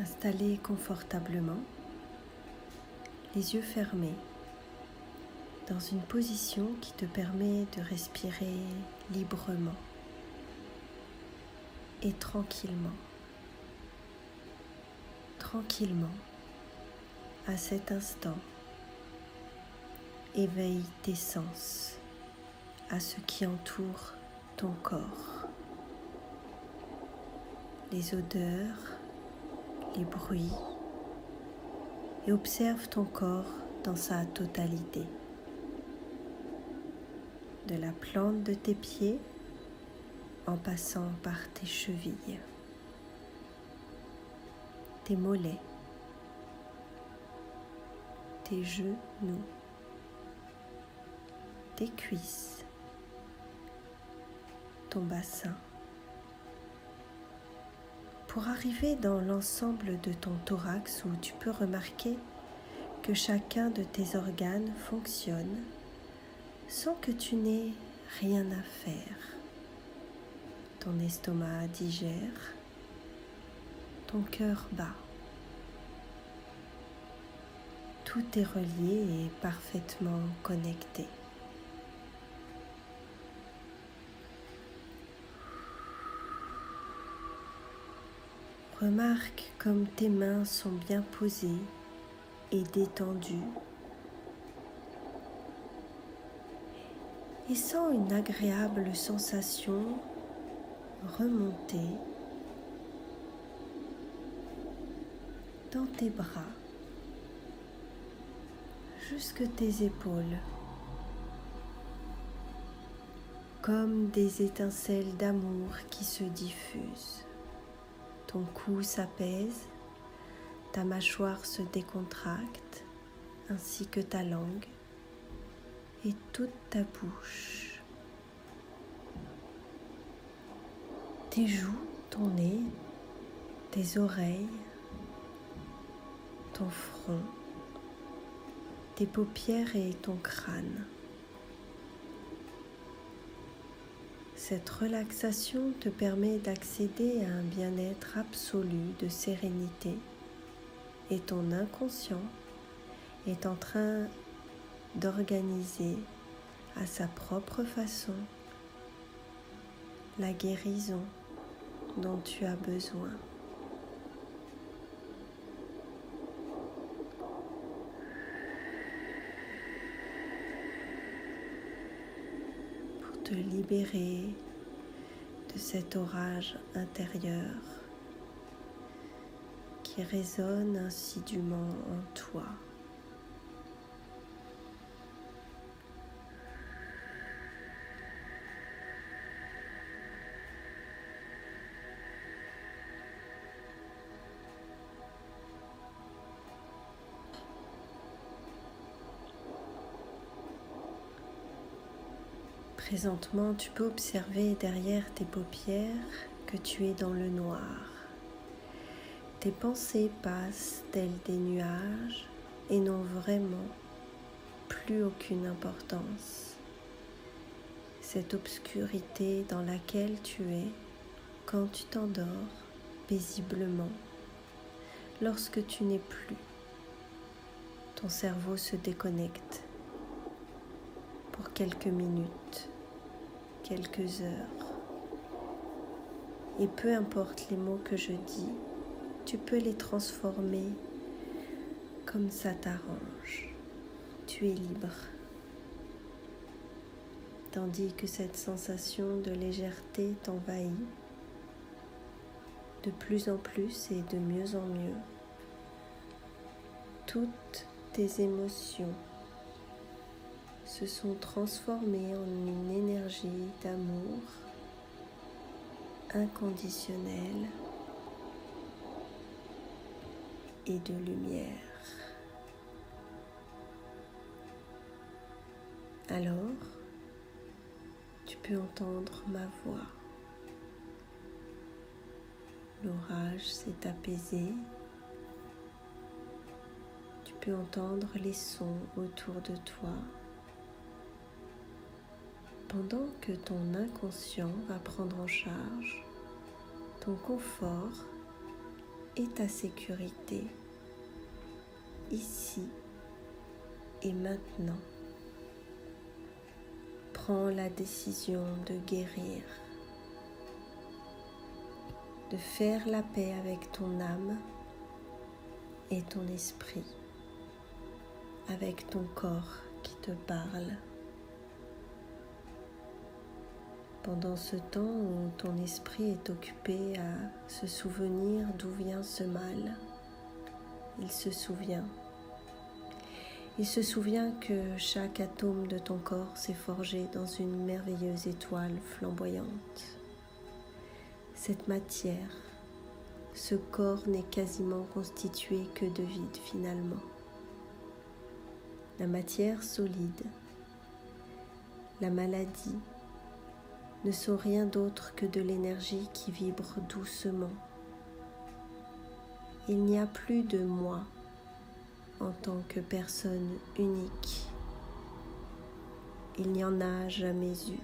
Installé confortablement, les yeux fermés, dans une position qui te permet de respirer librement et tranquillement. Tranquillement, à cet instant, éveille tes sens à ce qui entoure ton corps. Les odeurs, les bruits, et observe ton corps dans sa totalité. De la plante de tes pieds en passant par tes chevilles, tes mollets, tes genoux, tes cuisses, ton bassin, pour arriver dans l'ensemble de ton thorax où tu peux remarquer que chacun de tes organes fonctionne sans que tu n'aies rien à faire. Ton estomac digère, ton cœur bat. Tout est relié et parfaitement connecté. Remarque comme tes mains sont bien posées et détendues et sens une agréable sensation remonter dans tes bras jusque tes épaules, comme des étincelles d'amour qui se diffusent. Ton cou s'apaise, ta mâchoire se décontracte, ainsi que ta langue et toute ta bouche. Tes joues, ton nez, tes oreilles, ton front, tes paupières et ton crâne. Cette relaxation te permet d'accéder à un bien-être absolu de sérénité et ton inconscient est en train d'organiser à sa propre façon la guérison dont tu as besoin. Pour te libérer de cet orage intérieur qui résonne insidieusement en toi. Présentement, tu peux observer derrière tes paupières que tu es dans le noir. Tes pensées passent telles des nuages et n'ont vraiment plus aucune importance. Cette obscurité dans laquelle tu es quand tu t'endors paisiblement, lorsque tu n'es plus, ton cerveau se déconnecte pour quelques minutes, quelques heures. Et peu importe les mots que je dis, tu peux les transformer comme ça t'arrange. Tu es libre. Tandis que cette sensation de légèreté t'envahit de plus en plus et de mieux en mieux. Toutes tes émotions se sont transformées en une énergie d'amour inconditionnelle et de lumière. Alors, tu peux entendre ma voix. L'orage s'est apaisé. Tu peux entendre les sons autour de toi pendant que ton inconscient va prendre en charge ton confort et ta sécurité, ici et maintenant. Prends la décision de guérir, de faire la paix avec ton âme et ton esprit, avec ton corps qui te parle. Pendant ce temps où ton esprit est occupé à se souvenir d'où vient ce mal, il se souvient. Il se souvient que chaque atome de ton corps s'est forgé dans une merveilleuse étoile flamboyante. Cette matière, ce corps n'est quasiment constitué que de vide finalement. La matière solide, la maladie, ne sont rien d'autre que de l'énergie qui vibre doucement. Il n'y a plus de moi en tant que personne unique. Il n'y en a jamais eu.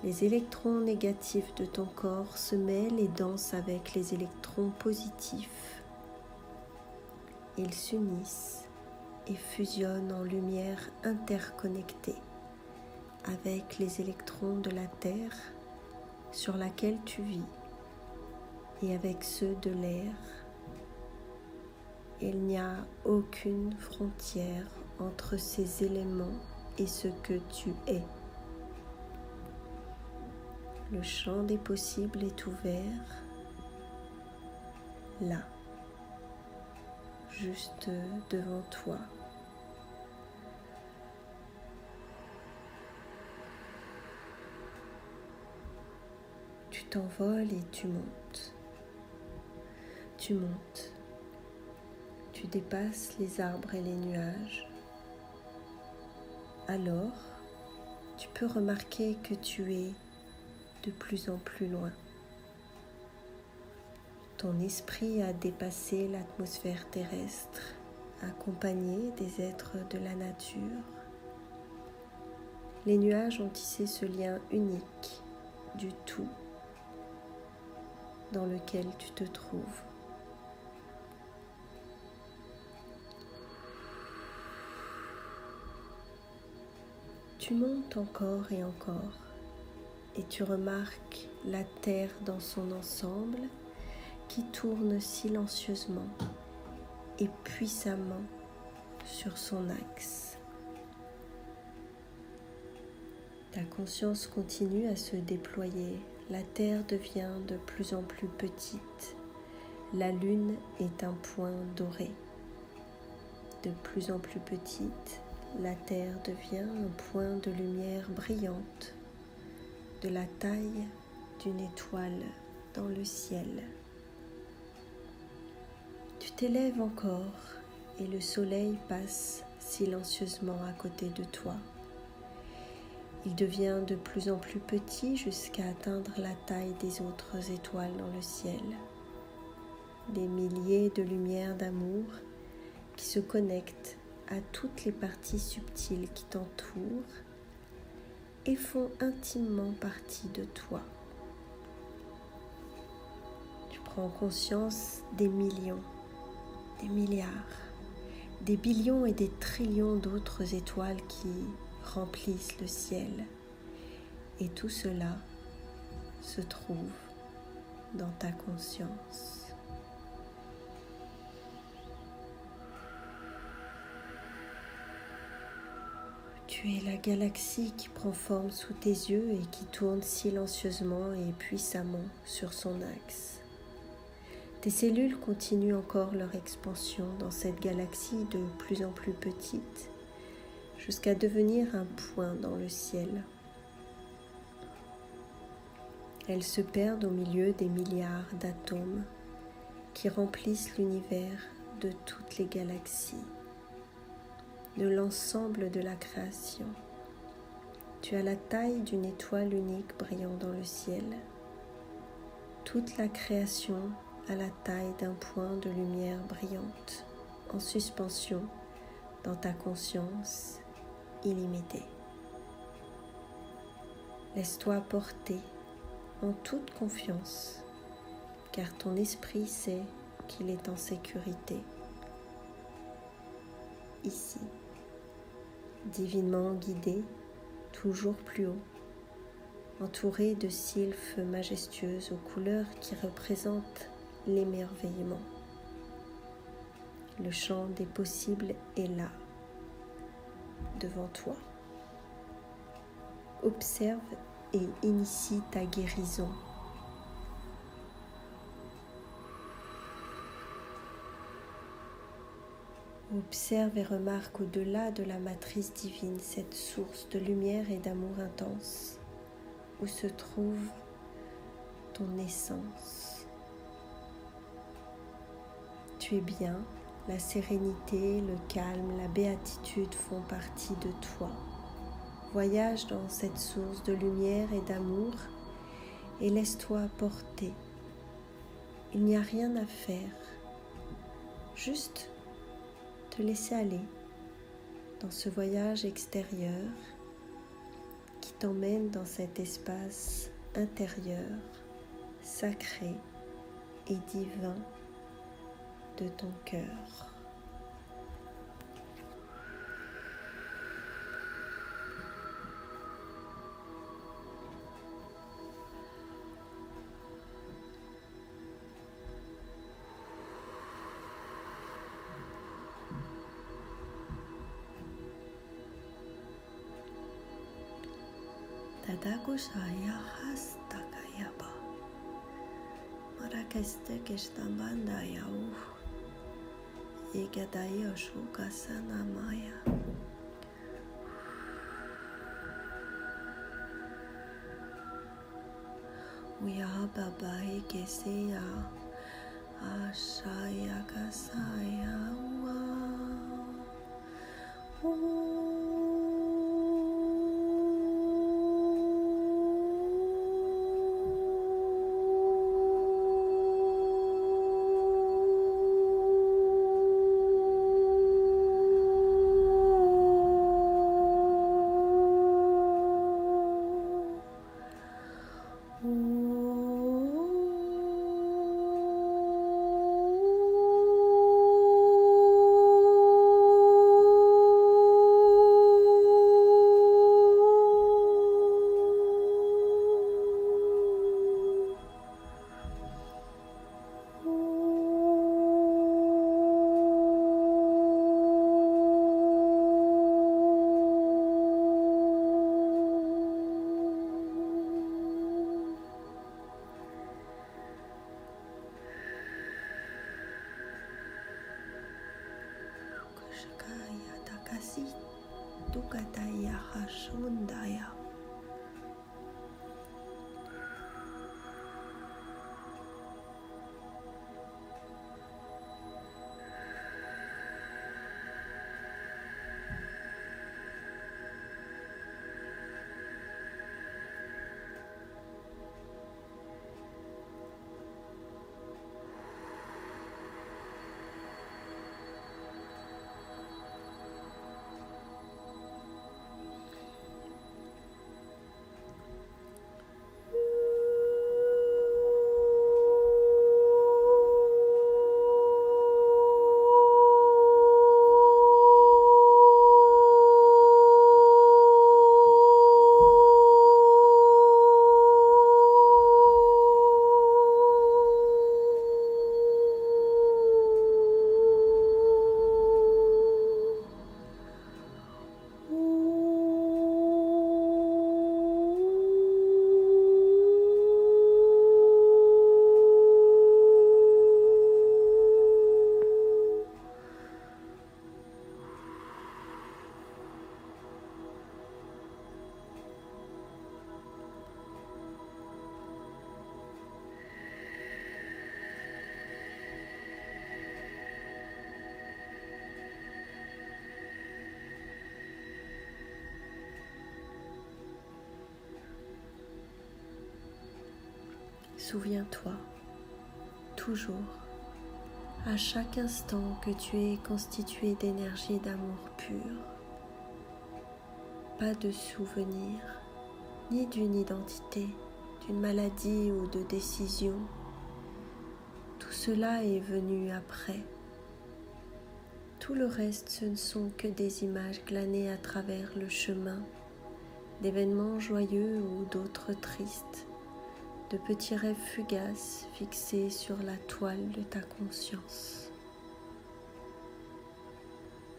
Les électrons négatifs de ton corps se mêlent et dansent avec les électrons positifs. Ils s'unissent et fusionnent en lumière interconnectée avec les électrons de la Terre sur laquelle tu vis et avec ceux de l'air. Il n'y a aucune frontière entre ces éléments et ce que tu es. Le champ des possibles est ouvert, là, juste devant toi. Tu t'envoles et tu montes. Tu montes. Tu dépasses les arbres et les nuages. Alors, tu peux remarquer que tu es de plus en plus loin. Ton esprit a dépassé l'atmosphère terrestre, accompagné des êtres de la nature. Les nuages ont tissé ce lien unique du tout dans lequel tu te trouves. Tu montes encore et encore et tu remarques la Terre dans son ensemble qui tourne silencieusement et puissamment sur son axe. Ta conscience continue à se déployer. La Terre devient de plus en plus petite. La Lune est un point doré. De plus en plus petite, la Terre devient un point de lumière brillante, de la taille d'une étoile dans le ciel. Tu t'élèves encore et le soleil passe silencieusement à côté de toi. Il devient de plus en plus petit jusqu'à atteindre la taille des autres étoiles dans le ciel. Des milliers de lumières d'amour qui se connectent à toutes les parties subtiles qui t'entourent et font intimement partie de toi. Tu prends conscience des millions, des milliards, des billions et des trillions d'autres étoiles qui remplissent le ciel. Et tout cela se trouve dans ta conscience. Tu es la galaxie qui prend forme sous tes yeux et qui tourne silencieusement et puissamment sur son axe. Tes cellules continuent encore leur expansion dans cette galaxie de plus en plus petite, jusqu'à devenir un point dans le ciel. Elles se perdent au milieu des milliards d'atomes qui remplissent l'univers de toutes les galaxies, de l'ensemble de la création. Tu as la taille d'une étoile unique brillant dans le ciel. Toute la création a la taille d'un point de lumière brillante, en suspension dans ta conscience illimitée. Laisse-toi porter en toute confiance car ton esprit sait qu'il est en sécurité. Ici, divinement guidé, toujours plus haut, entouré de sylphes majestueuses aux couleurs qui représentent l'émerveillement. Le champ des possibles est là, devant toi. Observe et initie ta guérison. Observe et remarque au-delà de la matrice divine cette source de lumière et d'amour intense où se trouve ton essence. Tu es bien, la sérénité, le calme, la béatitude font partie de toi. Voyage dans cette source de lumière et d'amour et laisse-toi porter. Il n'y a rien à faire, juste te laisser aller dans ce voyage extérieur qui t'emmène dans cet espace intérieur, sacré et divin de ton cœur. Tadakushaya hastakayaba Marakeste kestambanda yau Yegadaya shukasana maya Uya babai keseya Ashaya kasaya Tukataya Hashundaya. Souviens-toi, toujours, à chaque instant que tu es constitué d'énergie d'amour pur. Pas de souvenir, ni d'une identité, d'une maladie ou de décision, Tout cela est venu après. Tout le reste, ce ne sont que des images glanées à travers le chemin, d'événements joyeux ou d'autres tristes, de petits rêves fugaces fixés sur la toile de ta conscience.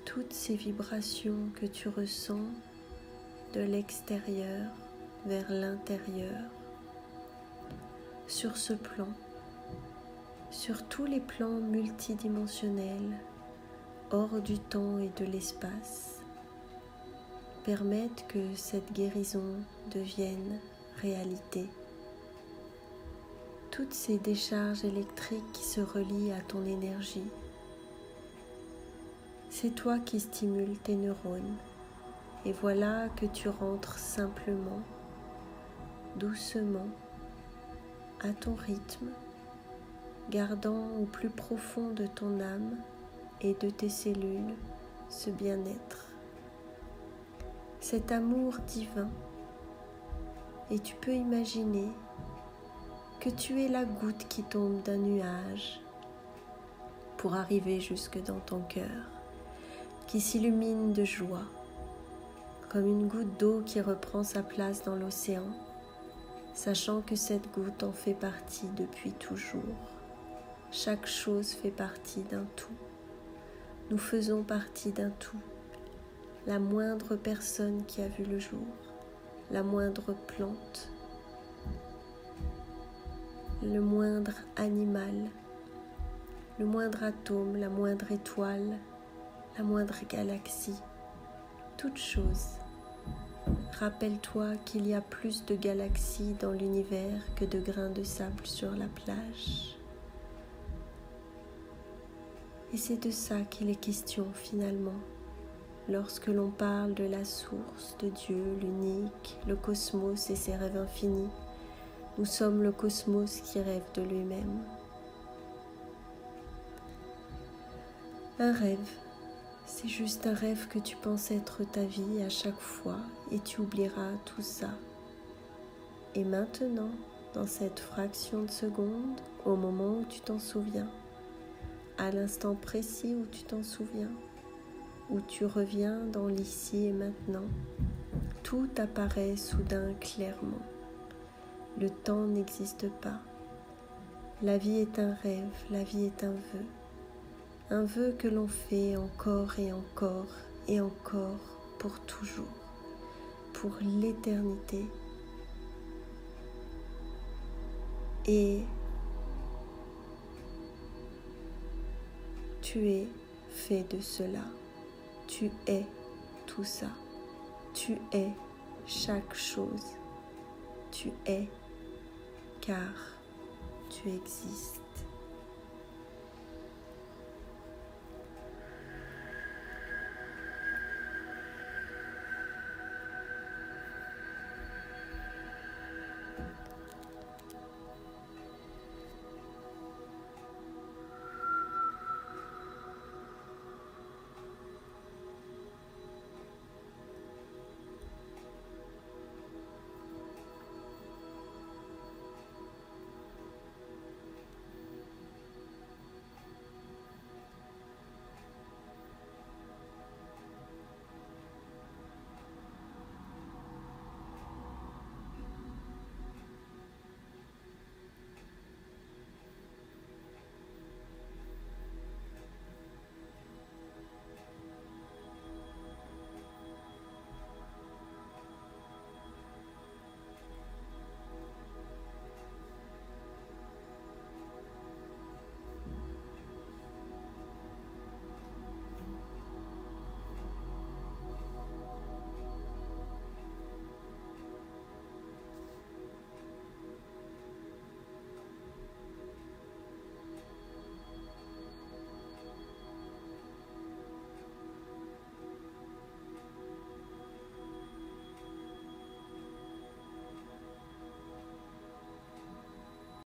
Toutes ces vibrations que tu ressens de l'extérieur vers l'intérieur, sur ce plan, sur tous les plans multidimensionnels, hors du temps et de l'espace, permettent que cette guérison devienne réalité. Toutes ces décharges électriques qui se relient à ton énergie, c'est toi qui stimules tes neurones, et voilà que tu rentres simplement, doucement, à ton rythme, gardant au plus profond de ton âme et de tes cellules ce bien-être, cet amour divin. Et tu peux imaginer que tu es la goutte qui tombe d'un nuage pour arriver jusque dans ton cœur, qui s'illumine de joie, comme une goutte d'eau qui reprend sa place dans l'océan, sachant que cette goutte en fait partie depuis toujours. Chaque chose fait partie d'un tout. Nous faisons partie d'un tout. La moindre personne qui a vu le jour, la moindre plante, le moindre animal, le moindre atome, la moindre étoile, la moindre galaxie, toute chose. Rappelle-toi qu'il y a plus de galaxies dans l'univers que de grains de sable sur la plage. Et c'est de ça qu'il est question finalement, lorsque l'on parle de la source, de Dieu, l'unique, le cosmos et ses rêves infinis. Nous sommes le cosmos qui rêve de lui-même. Un rêve, c'est juste un rêve que tu penses être ta vie à chaque fois et tu oublieras tout ça. Et maintenant, dans cette fraction de seconde, au moment où tu t'en souviens, à l'instant précis où tu t'en souviens, où tu reviens dans l'ici et maintenant, tout apparaît soudain clairement. Le temps n'existe pas. La vie est un rêve, la vie est un vœu que l'on fait encore et encore et encore pour toujours, pour l'éternité. Et tu es fait de cela. Tu es tout ça. Tu es chaque chose. Tu es car tu existes.